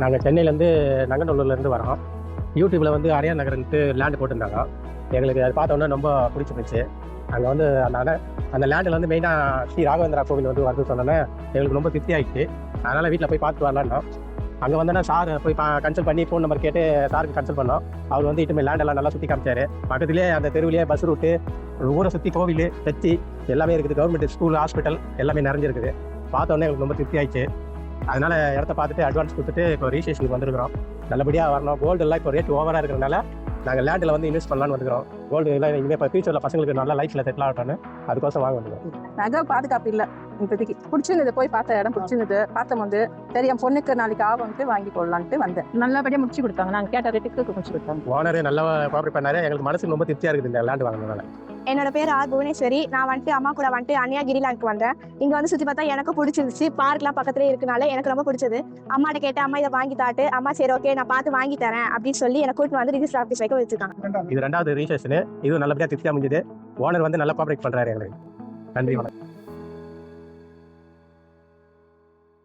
நாங்கள் சென்னையிலேருந்து நங்கநல்லூர்லேருந்து வரோம். யூடியூப்பில் வந்து அடையார் நகர்ன்ட்டு லேண்டு போட்டிருந்தாங்க. எங்களுக்கு அது பார்த்தோன்னே ரொம்ப பிடிச்சி போச்சு. அங்கே வந்து அந்த லேண்டில் வந்து மெயினாக ஸ்ரீ ராகவேந்திரா கோவில் வந்து வருது சொன்னோன்னே எங்களுக்கு ரொம்ப திருப்தி ஆகிடுச்சு. அதனால் வீட்டில் போய் பார்த்துட்டு வரலான்னோம். அங்கே வந்தோன்னா சார் போய் கன்சல்ட் பண்ணி ஃபோன் நம்பர் கேட்டு சாருக்கு கன்சல்ட் பண்ணோம். அவர் வந்து இட்டுமே லேண்டெல்லாம் நல்லா சுற்றி காமிச்சார். பக்கத்துலேயே அந்த தெருவிலேயே பஸ் ரூட்டு, ஊரை சுற்றி கோவில், சர்ச்சி எல்லாமே இருக்குது. கவர்மெண்ட் ஸ்கூல், ஹாஸ்பிட்டல் எல்லாமே நிறைஞ்சிருக்குது. பார்த்தோன்னே எங்களுக்கு ரொம்ப திருப்தி ஆயிடுச்சு. அதனால் இடத்த பார்த்துட்டு அட்வான்ஸ் கொடுத்துட்டு இப்போ ரிஜிஸ்ட்ரேஷனுக்கு வந்துருக்கிறோம். நல்லபடியாக வரணும். கோல்டு எல்லாம் இப்போ ரேட் ஓவராக இருக்கிறனால நாங்கள் லேண்டில் வந்து இன்வெஸ்ட் பண்ணலான்னு வந்துக்கிறோம். கோல்டு எல்லாம் இனிமேல் இப்போ ஃபியூச்சரில் பசங்களுக்கு நல்லா லைஃப்பில் செட்டில் ஆகட்டும்னு அதுக்கோசம் வாங்க வந்துக்கிறோம். நகை பாதுகாப்பு இல்லை இப்போதைக்கு. பிடிச்சிருந்தது, போய் பார்த்த இடம் பிடிச்சிருந்தது. பார்த்த போது சரி என் பொண்ணுக்கு நாளைக்கு ஆகும்ட்டு வாங்கி போடலான்ட்டு வந்தேன். நல்லபடியாக முடிச்சு கொடுத்தாங்க. நாங்கள் கேட்ட ரேட்டுக்கு முடிச்சு கொடுத்தாங்க. ஓனரே நல்லா கோஆப்ரேட் பண்ணாரு. எங்களுக்கு மனசுக்கு ரொம்ப திருப்தியாக இருக்குது இந்த லேண்டு வாங்கினதால. என்னோட பேர் ஆர் புவனேஸ்வரி. நான் வந்துட்டு அம்மா கூட வந்துட்டு அன்னியாகிரி லேண்ட்க்கு வந்தேன். இங்கே வந்து சுற்றி பார்த்தா எனக்கு பிடிச்சிருந்துச்சு. பார்க்லாம் பக்கத்துலேயே இருக்கனால எனக்கு ரொம்ப பிடிச்சது. அம்மாட்ட கேட்டேன், அம்மா இதை வாங்கி தாட்டு. அம்மா சரி ஓகே நான் பார்த்து வாங்கி தரேன் அப்படின்னு சொல்லி எனக்கு கூட்டிட்டு வந்து ரிஜிஸ்டர் ஆஃபீஸ் வைக்க வச்சுருக்காங்க. இது 2வது ரிஜிஸ்ட்ரேஷன். இதுவும் நல்லபடியாக திருப்தியாக முடிஞ்சது. ஓனர் வந்து நல்லா கோஆப்ரேட் பண்ணுறாரு எங்களுக்கு. நன்றி, வணக்கம்.